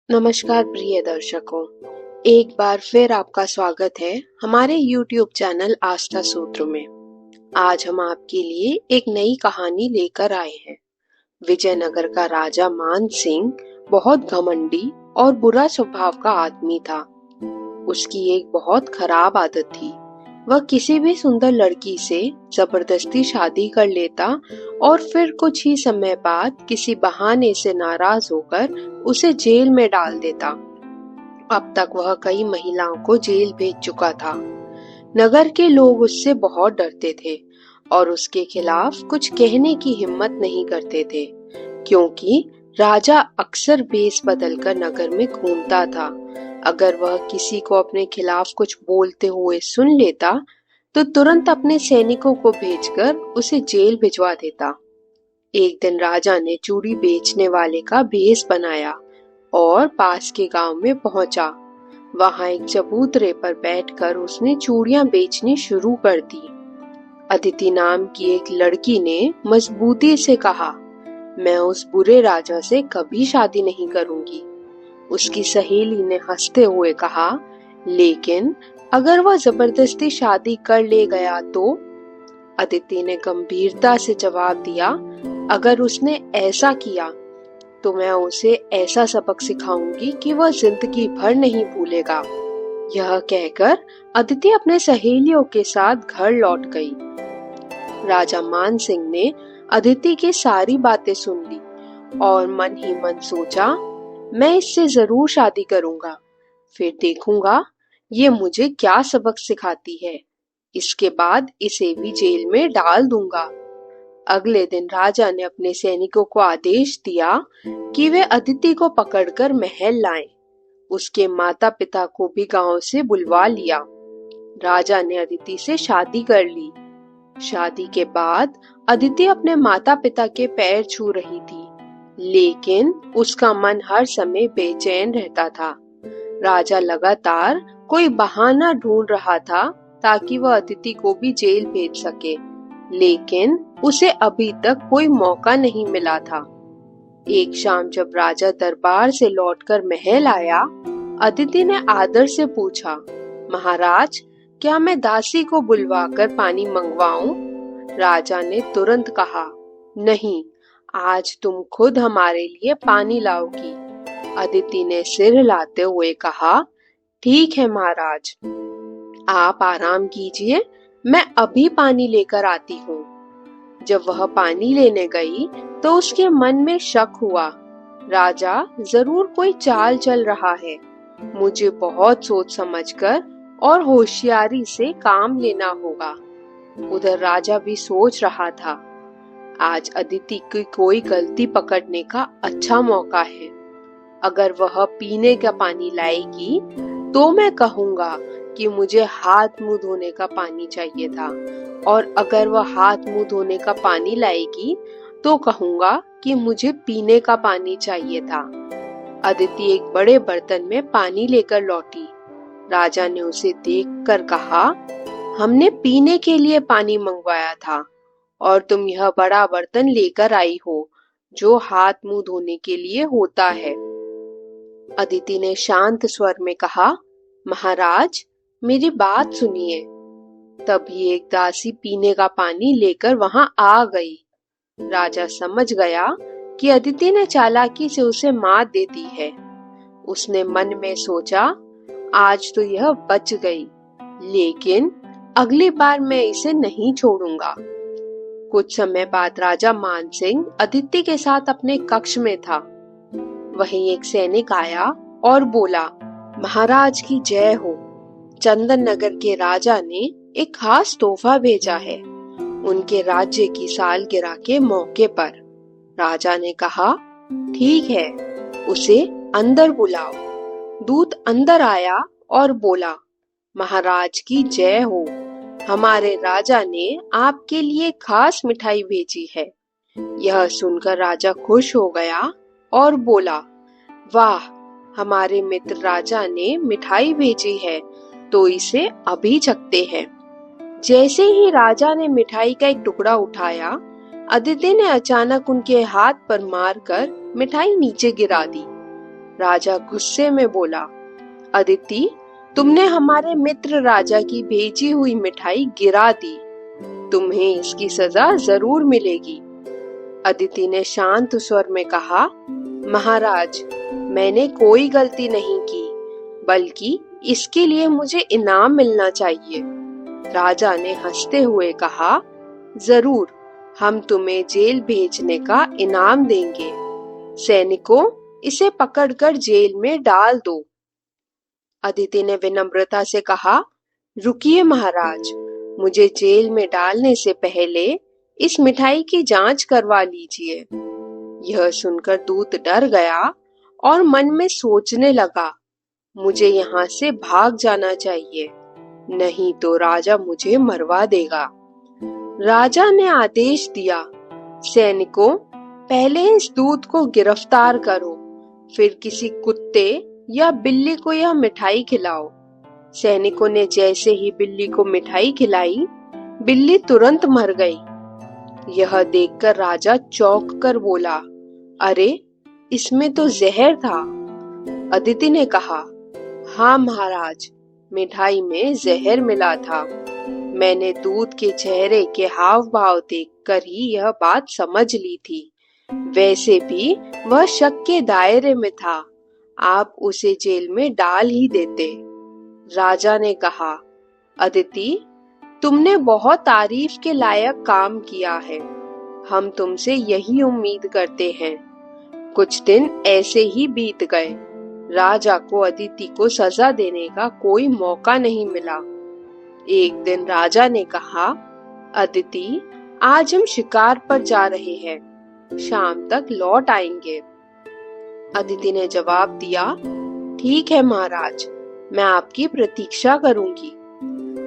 नमस्कार प्रिय दर्शकों, एक बार फिर आपका स्वागत है हमारे YouTube चैनल आस्था सूत्र में। आज हम आपके लिए एक नई कहानी लेकर आए हैं। विजयनगर का राजा मान सिंह बहुत घमंडी और बुरा स्वभाव का आदमी था। उसकी एक बहुत खराब आदत थी। वह किसी भी सुंदर लड़की से जबरदस्ती शादी कर लेता और फिर कुछ ही समय बाद किसी बहाने से नाराज होकर उसे जेल में डाल देता। अब तक वह कई महिलाओं को जेल भेज चुका था। नगर के लोग उससे बहुत डरते थे और उसके खिलाफ कुछ कहने की हिम्मत नहीं करते थे, क्योंकि राजा अक्सर भेष बदलकर नगर में घूमता था। अगर वह किसी को अपने खिलाफ कुछ बोलते हुए सुन लेता तो तुरंत अपने सैनिकों को भेजकर उसे जेल भिजवा देता। एक दिन राजा ने चूड़ी बेचने वाले का भेष बनाया और पास के गांव में पहुंचा। वहां एक चबूतरे पर बैठकर उसने चूड़ियां बेचनी शुरू कर दी। अदिति नाम की एक लड़की ने मजबूती से कहा, मैं उस बुरे राजा से कभी शादी नहीं करूंगी। उसकी सहेली ने हंसते हुए कहा, लेकिन अगर वह जबरदस्ती शादी कर ले गया तो? अदिति ने गंभीरता से जवाब दिया, अगर उसने ऐसा किया तो मैं उसे ऐसा सबक सिखाऊंगी कि वह जिंदगी भर नहीं भूलेगा। यह कहकर अदिति अपने सहेलियों के साथ घर लौट गई। राजा मान सिंह ने अदिति की सारी बातें सुन ली और मन ही मन सोचा, मैं इससे जरूर शादी करूंगा, फिर देखूंगा ये मुझे क्या सबक सिखाती है। इसके बाद इसे भी जेल में डाल दूंगा। अगले दिन राजा ने अपने सैनिकों को आदेश दिया कि वे अदिति को पकड़कर महल लाएं। उसके माता पिता को भी गांव से बुलवा लिया। राजा ने अदिति से शादी कर ली। शादी के बाद अदिति अपने माता पिता के पैर छू रही थी, लेकिन उसका मन हर समय बेचैन रहता था। राजा लगातार कोई बहाना ढूंढ रहा था ताकि वह अदिति को भी जेल भेज सके, लेकिन उसे अभी तक कोई मौका नहीं मिला था। एक शाम जब राजा दरबार से लौटकर महल आया, अदिति ने आदर से पूछा, महाराज, क्या मैं दासी को बुलवाकर पानी मंगवाऊं? राजा ने तुरंत कहा, नहीं, आज तुम खुद हमारे लिए पानी लाओगी। अदिति ने सिर हिलाते हुए कहा, ठीक है महाराज, आप आराम कीजिए, मैं अभी पानी लेकर आती हूँ। जब वह पानी लेने गई तो उसके मन में शक हुआ, राजा जरूर कोई चाल चल रहा है। मुझे बहुत सोच समझकर और होशियारी से काम लेना होगा। उधर राजा भी सोच रहा था, आज अदिति की कोई गलती पकड़ने का अच्छा मौका है। अगर वह पीने का पानी लाएगी तो मैं कहूंगा कि मुझे हाथ मुंह धोने का पानी चाहिए था, और अगर वह हाथ मुंह धोने का पानी लाएगी तो कहूंगा कि मुझे पीने का पानी चाहिए था। अदिति एक बड़े बर्तन में पानी लेकर लौटी। राजा ने उसे देखकर कहा, हमने पीने के लिए पानी मंगवाया था और तुम यह बड़ा बर्तन लेकर आई हो जो हाथ मुंह धोने के लिए होता है। अदिति ने शांत स्वर में कहा, महाराज, मेरी बात सुनिए। तभी एक दासी पीने का पानी लेकर वहां आ गई। राजा समझ गया कि अदिति ने चालाकी से उसे मात दे दी है। उसने मन में सोचा, आज तो यह बच गई, लेकिन अगली बार मैं इसे नहीं छोड़ूंगा। कुछ समय बाद राजा मान सिंह अदिति के साथ अपने कक्ष में था। वहीं एक सैनिक आया और बोला, महाराज की जय हो। चंदन नगर के राजा ने एक खास तोहफा भेजा है, उनके राज्य की सालगिरह के मौके पर। राजा ने कहा, ठीक है, उसे अंदर बुलाओ। दूत अंदर आया और बोला, महाराज की जय हो, हमारे राजा ने आपके लिए खास मिठाई भेजी है। यह सुनकर राजा खुश हो गया और बोला, वाह, हमारे मित्र राजा ने मिठाई भेजी है तो इसे अभी चखते हैं। जैसे ही राजा ने मिठाई का एक टुकड़ा उठाया, अदिति ने अचानक उनके हाथ पर मारकर मिठाई नीचे गिरा दी। राजा गुस्से में बोला, अदिति, तुमने हमारे मित्र राजा की भेजी हुई मिठाई गिरा दी। तुम्हें इसकी सजा जरूर मिलेगी। अदिति ने शांत स्वर में कहा, महाराज, मैंने कोई गलती नहीं की, बल्कि इसके लिए मुझे इनाम मिलना चाहिए। राजा ने हंसते हुए कहा, जरूर, हम तुम्हें जेल भेजने का इनाम देंगे। सैनिकों, इसे पकड़कर जेल में डाल दो। अदिति ने विनम्रता से कहा, रुकिए महाराज, मुझे जेल में डालने से पहले इस मिठाई की जांच करवा लीजिए। यह सुनकर दूत डर गया और मन में सोचने लगा, मुझे यहाँ से भाग जाना चाहिए, नहीं तो राजा मुझे मरवा देगा। राजा ने आदेश दिया, सैनिकों, पहले इस दूत को गिरफ्तार करो, फिर किसी कुत्ते या बिल्ली को यह मिठाई खिलाओ। सैनिकों ने जैसे ही बिल्ली को मिठाई खिलाई, बिल्ली तुरंत मर गई। यह देखकर राजा चौंक कर बोला, अरे, इसमें तो जहर था। अदिति ने कहा, हाँ महाराज, मिठाई में जहर मिला था। मैंने दूत के चेहरे के हाव भाव देखकर ही यह बात समझ ली थी। वैसे भी वह शक के दायरे में था, आप उसे जेल में डाल ही देते। राजा ने कहा, अदिति, तुमने बहुत तारीफ के लायक काम किया है। हम तुमसे यही उम्मीद करते हैं। कुछ दिन ऐसे ही बीत गए। राजा को अदिति को सजा देने का कोई मौका नहीं मिला। एक दिन राजा ने कहा, अदिति, आज हम शिकार पर जा रहे हैं, शाम तक लौट आएंगे। अदिति ने जवाब दिया, ठीक है महाराज, मैं आपकी प्रतीक्षा करूंगी।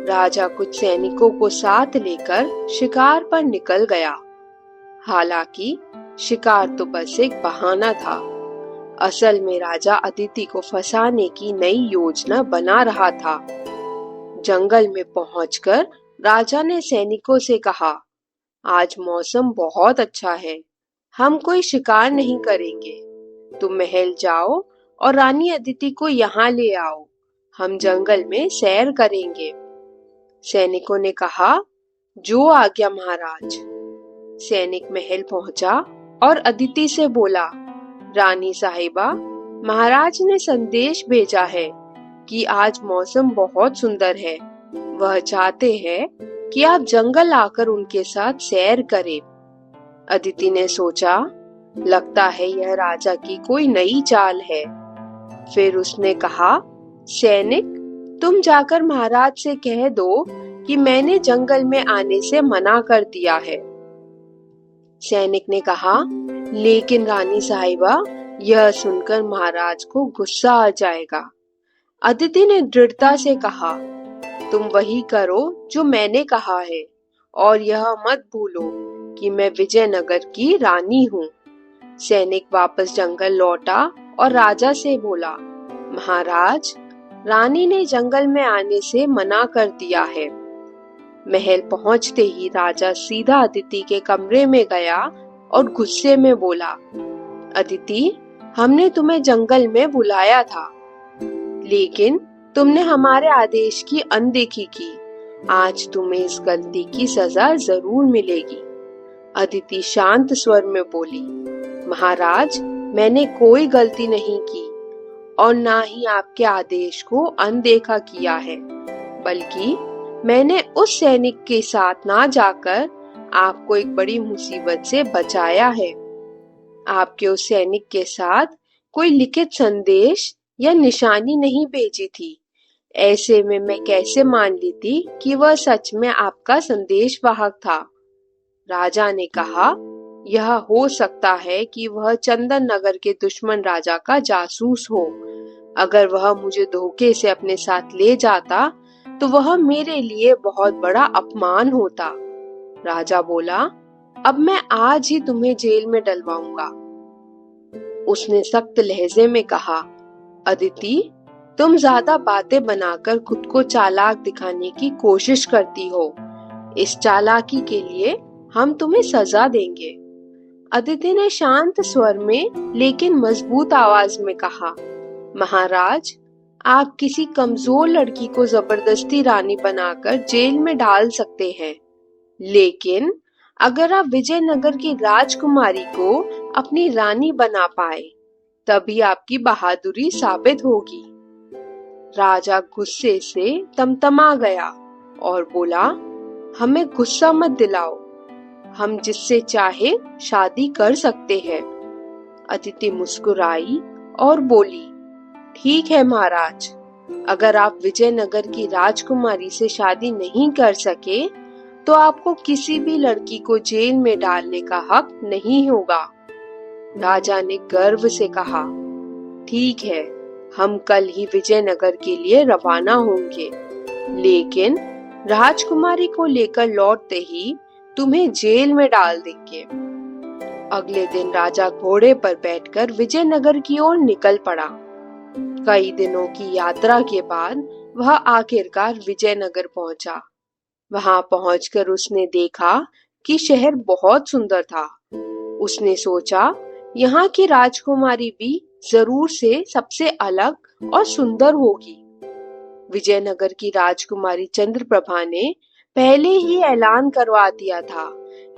राजा कुछ सैनिकों को साथ लेकर शिकार पर निकल गया। हालांकि शिकार तो बस एक बहाना था। असल में राजा अदिति को फंसाने की नई योजना बना रहा था। जंगल में पहुंचकर राजा ने सैनिकों से कहा, आज मौसम बहुत अच्छा है, हम कोई शिकार नहीं करेंगे। तुम महल जाओ और रानी अदिति को यहाँ ले आओ, हम जंगल में सैर करेंगे। सैनिकों ने कहा, जो आज्ञा महाराज। सैनिक महल पहुंचा और अदिति से बोला, रानी साहिबा, महाराज ने संदेश भेजा है कि आज मौसम बहुत सुंदर है। वह चाहते हैं कि आप जंगल आकर उनके साथ सैर करें। अदिति ने सोचा, लगता है यह राजा की कोई नई चाल है। फिर उसने कहा, सैनिक, तुम जाकर महाराज से कह दो कि मैंने जंगल में आने से मना कर दिया है। सैनिक ने कहा, लेकिन रानी साहिबा, यह सुनकर महाराज को गुस्सा आ जाएगा। अदिति ने दृढ़ता से कहा, तुम वही करो जो मैंने कहा है, और यह मत भूलो कि मैं विजयनगर की रानी हूँ। सैनिक वापस जंगल लौटा और राजा से बोला, महाराज, रानी ने जंगल में आने से मना कर दिया है। महल पहुंचते ही राजा सीधा अदिति के कमरे में गया और गुस्से में बोला, अदिति, हमने तुम्हें जंगल में बुलाया था, लेकिन तुमने हमारे आदेश की अनदेखी की। आज तुम्हें इस गलती की सजा जरूर मिलेगी। अदिति शांत स्वर में बोली, महाराज, मैंने कोई गलती नहीं की और ना ही आपके आदेश को अनदेखा किया है, बल्कि मैंने उस सैनिक के साथ ना जाकर आपको एक बड़ी मुसीबत से बचाया है। आपके उस सैनिक के साथ कोई लिखित संदेश या निशानी नहीं भेजी थी। ऐसे में मैं कैसे मान लेती कि वह सच में आपका संदेशवाहक था। राजा ने कहा, यह हो सकता है कि वह चंदन नगर के दुश्मन राजा का जासूस हो। अगर वह मुझे धोखे से अपने साथ ले जाता तो वह मेरे लिए बहुत बड़ा अपमान होता। राजा बोला, अब मैं आज ही तुम्हें जेल में डलवाऊंगा। उसने सख्त लहजे में कहा, अदिति, तुम ज्यादा बातें बनाकर खुद को चालाक दिखाने की कोशिश करती हो। इस चालाकी के लिए हम तुम्हें सजा देंगे। अदिति ने शांत स्वर में लेकिन मजबूत आवाज में कहा, महाराज, आप किसी कमजोर लड़की को जबरदस्ती रानी बनाकर जेल में डाल सकते हैं, लेकिन अगर आप विजयनगर की राजकुमारी को अपनी रानी बना पाए, तभी आपकी बहादुरी साबित होगी। राजा गुस्से से तमतमा गया और बोला, हमें गुस्सा मत दिलाओ, हम जिससे चाहे शादी कर सकते हैं। अदिति मुस्कुराई और बोली, ठीक है महाराज, अगर आप विजयनगर की राजकुमारी से शादी नहीं कर सके तो आपको किसी भी लड़की को जेल में डालने का हक नहीं होगा। राजा ने गर्व से कहा, ठीक है, हम कल ही विजयनगर के लिए रवाना होंगे, लेकिन राजकुमारी को लेकर लौटते ही तुम्हें जेल में डाल देंगे। अगले दिन राजा घोड़े पर बैठकर विजयनगर की ओर निकल पड़ा। कई दिनों की यात्रा के बाद वह आखिरकार विजयनगर पहुंचा। वहां पहुंचकर उसने देखा कि शहर बहुत सुंदर था। उसने सोचा, यहाँ की राजकुमारी भी जरूर से सबसे अलग और सुंदर होगी। विजयनगर की राजकुमारी चंद्रप्रभा ने पहले ही ऐलान करवा दिया था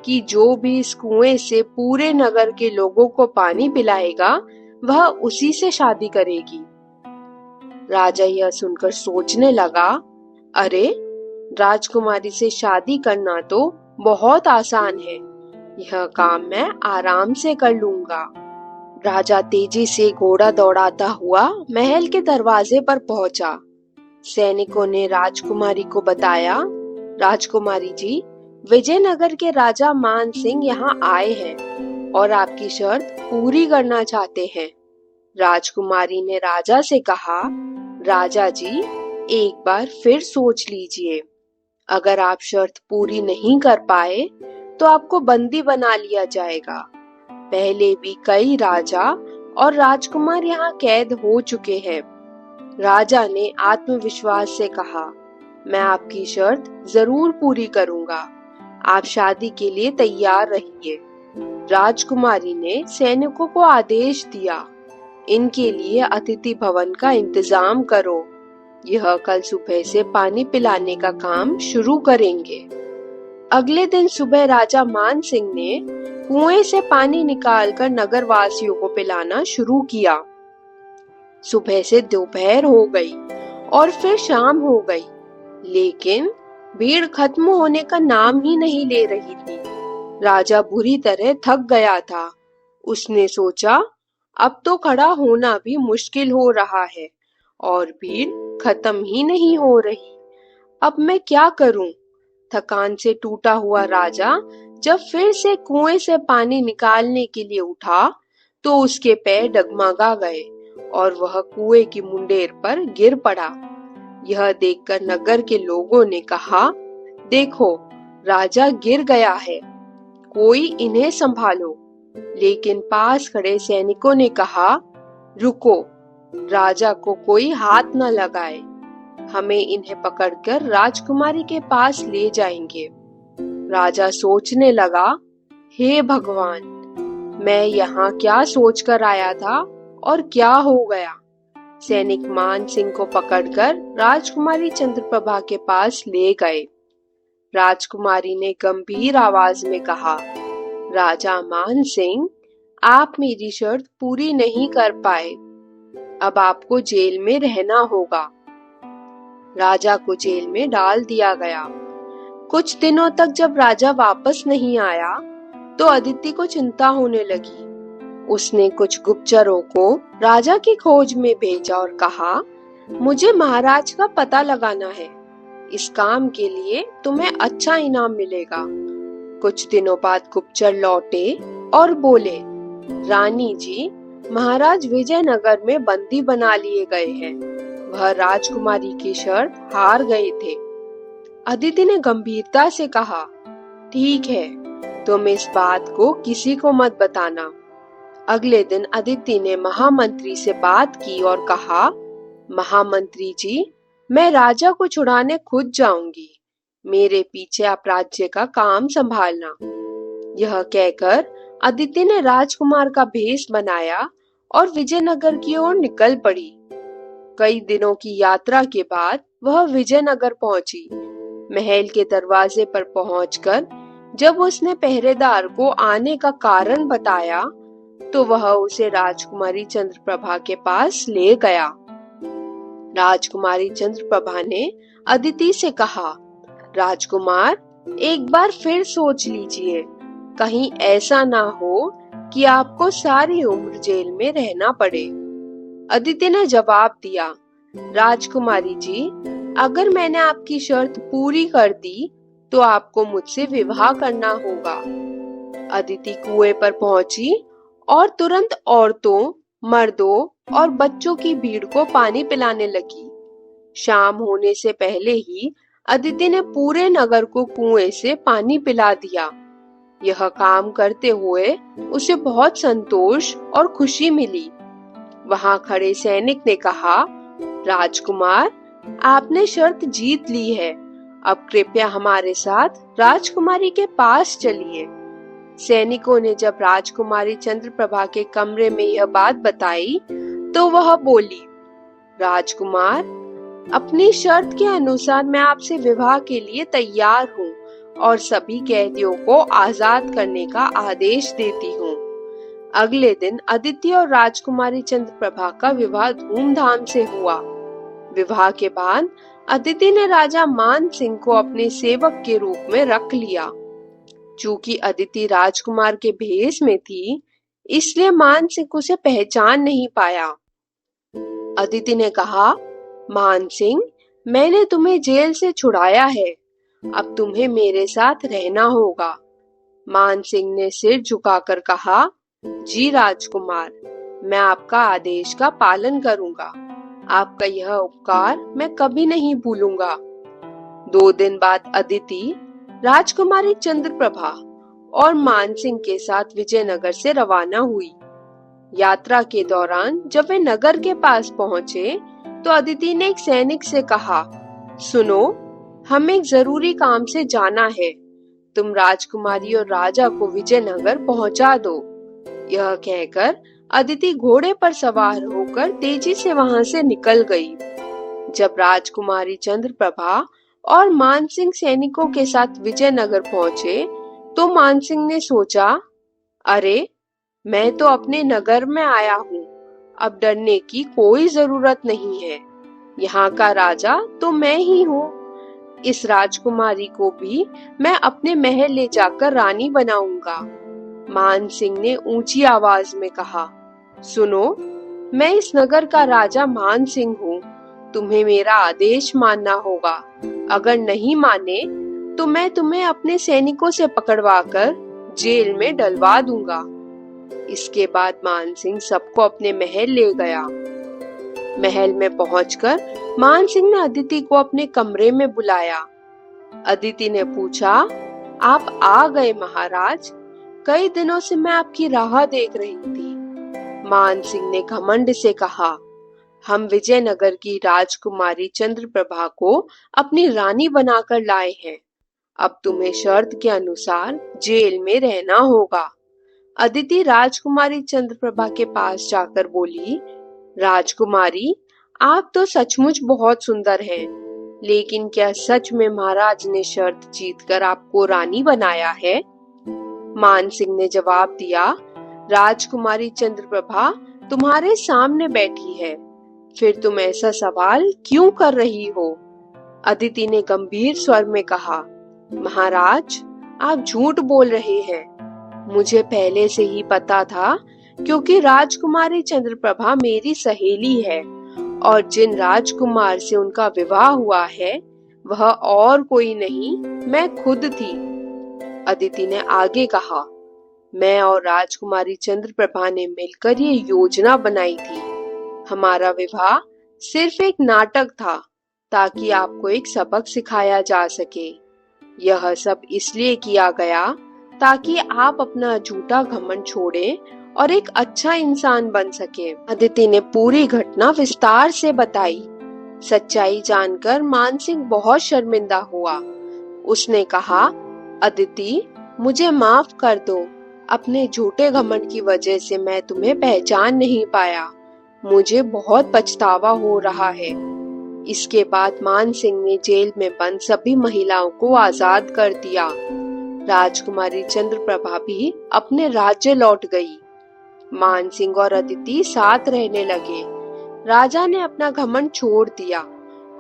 कि जो भी इस कुएं से पूरे नगर के लोगों को पानी पिलाएगा, वह उसी से शादी करेगी। राजा यह सुनकर सोचने लगा, अरे, राजकुमारी से शादी करना तो बहुत आसान है, यह काम मैं आराम से कर लूंगा। राजा तेजी से घोड़ा दौड़ाता हुआ महल के दरवाजे पर पहुंचा। सैनिकों ने राजकुमारी को बताया, राजकुमारी जी, विजयनगर के राजा मान सिंह यहाँ आए हैं और आपकी शर्त पूरी करना चाहते हैं। राजकुमारी ने राजा से कहा, राजा जी, एक बार फिर सोच लीजिए, अगर आप शर्त पूरी नहीं कर पाए तो आपको बंदी बना लिया जाएगा। पहले भी कई राजा और राजकुमार यहाँ कैद हो चुके हैं। राजा ने आत्मविश्वास से कहा, मैं आपकी शर्त जरूर पूरी करूंगा, आप शादी के लिए तैयार रहिए। राजकुमारी ने सैनिकों को आदेश दिया, इनके लिए अतिथि भवन का इंतजाम करो, यह कल सुबह से पानी पिलाने का काम शुरू करेंगे। अगले दिन सुबह राजा मान सिंह ने कुएं से पानी निकालकर नगर वासियों को पिलाना शुरू किया। सुबह से दोपहर हो गई और फिर शाम हो गई, लेकिन भीड़ खत्म होने का नाम ही नहीं ले रही थी। राजा बुरी तरह थक गया था। उसने सोचा, अब तो खड़ा होना भी मुश्किल हो रहा है और भीड़ खत्म ही नहीं हो रही। अब मैं क्या करूं? थकान से टूटा हुआ राजा जब फिर से कुएं से पानी निकालने के लिए उठा तो उसके पैर डगमगा गए और वह कुएं की मुंडेर पर गिर पड़ा। यह देखकर नगर के लोगों ने कहा, देखो, राजा गिर गया है, कोई इन्हें संभालो। लेकिन पास खड़े सैनिकों ने कहा, रुको, राजा को कोई हाथ न लगाए, हमें इन्हें पकड़कर राजकुमारी के पास ले जाएंगे। राजा सोचने लगा, हे भगवान, मैं यहाँ क्या सोचकर आया था और क्या हो गया। सैनिक मान सिंह को पकड़कर राजकुमारी चंद्रप्रभा के पास ले गए। राजकुमारी ने गंभीर आवाज में कहा, राजा मान सिंह, आप मेरी शर्त पूरी नहीं कर पाए, अब आपको जेल में रहना होगा। राजा को जेल में डाल दिया गया। कुछ दिनों तक जब राजा वापस नहीं आया तो अदिति को चिंता होने लगी। उसने कुछ गुप्तचरों को राजा की खोज में भेजा और कहा, मुझे महाराज का पता लगाना है, इस काम के लिए तुम्हें अच्छा इनाम मिलेगा। कुछ दिनों बाद गुप्तचर लौटे और बोले, रानी जी, महाराज विजयनगर में बंदी बना लिए गए हैं, वह राजकुमारी की शर्त हार गए थे। अदिति ने गंभीरता से कहा, ठीक है, तुम इस बात को किसी को मत बताना। अगले दिन अदिति ने महामंत्री से बात की और कहा, महामंत्री जी, मैं राजा को छुड़ाने खुद जाऊंगी, मेरे पीछे आप राज्य का काम संभालना। यह कहकर अदिति ने राजकुमार का भेष बनाया और विजयनगर की ओर निकल पड़ी। कई दिनों की यात्रा के बाद वह विजयनगर पहुंची। महल के दरवाजे पर पहुंचकर जब उसने पहरेदार को आने का कारण बताया तो वह उसे राजकुमारी चंद्रप्रभा के पास ले गया। राजकुमारी चंद्रप्रभा ने अदिति से कहा, राजकुमार, एक बार फिर सोच लीजिए, कहीं ऐसा ना हो कि आपको सारी उम्र जेल में रहना पड़े। अदिति ने जवाब दिया, राजकुमारी जी, अगर मैंने आपकी शर्त पूरी कर दी तो आपको मुझसे विवाह करना होगा। अदिति कुएं पर पहुंची और तुरंत औरतों, मर्दों और बच्चों की भीड़ को पानी पिलाने लगी। शाम होने से पहले ही अदिति ने पूरे नगर को कुएं से पानी पिला दिया। यह काम करते हुए उसे बहुत संतोष और खुशी मिली। वहां खड़े सैनिक ने कहा, राजकुमार, आपने शर्त जीत ली है। अब कृपया हमारे साथ राजकुमारी के पास चलिए। सैनिकों ने जब राजकुमारी चंद्रप्रभा के कमरे में यह बात बताई तो वह बोली, राजकुमार, अपनी शर्त के अनुसार मैं आपसे विवाह के लिए तैयार हूँ और सभी कैदियों को आजाद करने का आदेश देती हूँ। अगले दिन अदिति और राजकुमारी चंद्रप्रभा का विवाह धूमधाम से हुआ। विवाह के बाद अदिति ने राजा मान सिंह को अपने सेवक के रूप में रख लिया। चूंकि अदिति राजकुमार के भेष में थी, इसलिए मान सिंह उसे पहचान नहीं पाया। अदिति ने कहा, मान सिंह, मैंने तुम्हें जेल से छुड़ाया है, अब तुम्हें मेरे साथ रहना होगा। मान सिंह ने सिर झुकाकर कहा, जी राजकुमार, मैं आपका आदेश का पालन करूंगा। आपका यह उपकार मैं कभी नहीं भूलूंगा। 2 दिन बाद अदिति राजकुमारी चंद्रप्रभा और मानसिंह के साथ विजयनगर से रवाना हुई। यात्रा के दौरान जब वे नगर के पास पहुंचे तो अदिति ने एक सैनिक से कहा, सुनो, हमें एक जरूरी काम से जाना है। तुम राजकुमारी और राजा को विजयनगर पहुंचा दो। यह कहकर अदिति घोड़े पर सवार होकर तेजी से वहां से निकल गई। जब राजकुमारी चंद्रप्रभा और मानसिंह सैनिकों के साथ विजयनगर पहुंचे तो मानसिंह ने सोचा, अरे, मैं तो अपने नगर में आया हूँ, अब डरने की कोई जरूरत नहीं है। यहाँ का राजा तो मैं ही हूँ। इस राजकुमारी को भी मैं अपने महल ले जाकर रानी बनाऊंगा। मानसिंह ने ऊंची आवाज में कहा, सुनो, मैं इस नगर का राजा मानसिंह हूँ, तुम्हें मेरा आदेश मानना होगा। अगर नहीं माने तो मैं तुम्हें अपने सैनिकों से पकड़वाकर जेल में डलवा दूंगा। इसके बाद मानसिंह सबको अपने महल ले गया। महल में पहुंचकर मानसिंह ने अदिति को अपने कमरे में बुलाया। अदिति ने पूछा, आप आ गए महाराज, कई दिनों से मैं आपकी राह देख रही थी। मानसिंह ने घमंड से कहा, हम विजयनगर की राजकुमारी चंद्रप्रभा को अपनी रानी बनाकर लाए हैं। अब तुम्हें शर्त के अनुसार जेल में रहना होगा। अदिति राजकुमारी चंद्रप्रभा के पास जाकर बोली, राजकुमारी, आप तो सचमुच बहुत सुंदर हैं, लेकिन क्या सच में महाराज ने शर्त जीतकर आपको रानी बनाया है? मानसिंह ने जवाब दिया, राजकुमारी चंद्रप्रभा तुम्हारे सामने बैठी है, फिर तुम ऐसा सवाल क्यों कर रही हो? अदिति ने गंभीर स्वर में कहा, महाराज, आप झूठ बोल रहे हैं। मुझे पहले से ही पता था, क्योंकि राजकुमारी चंद्रप्रभा मेरी सहेली है और जिन राजकुमार से उनका विवाह हुआ है वह और कोई नहीं, मैं खुद थी। अदिति ने आगे कहा, मैं और राजकुमारी चंद्रप्रभा ने मिलकर ये योजना बनाई थी। हमारा विवाह सिर्फ एक नाटक था ताकि आपको एक सबक सिखाया जा सके। यह सब इसलिए किया गया ताकि आप अपना झूठा घमंड छोड़ें और एक अच्छा इंसान बन सके। अदिति ने पूरी घटना विस्तार से बताई। सच्चाई जानकर मानसिंह बहुत शर्मिंदा हुआ। उसने कहा, अदिति, मुझे माफ कर दो, अपने झूठे घमंड की वजह से मैं तुम्हें पहचान नहीं पाया। मुझे बहुत पछतावा हो रहा है। इसके बाद मान सिंह ने जेल में बंद सभी महिलाओं को आजाद कर दिया। राजकुमारी चंद्रप्रभा भी अपने राज्य लौट गई। मान सिंह और अदिति साथ रहने लगे। राजा ने अपना घमंड छोड़ दिया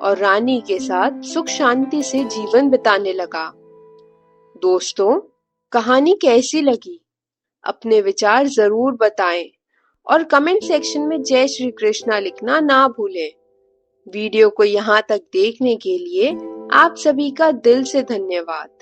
और रानी के साथ सुख शांति से जीवन बिताने लगा। दोस्तों, कहानी कैसी लगी? अपने विचार जरूर बताएं और कमेंट सेक्शन में जय श्री कृष्णा लिखना ना भूलें। वीडियो को यहाँ तक देखने के लिए आप सभी का दिल से धन्यवाद।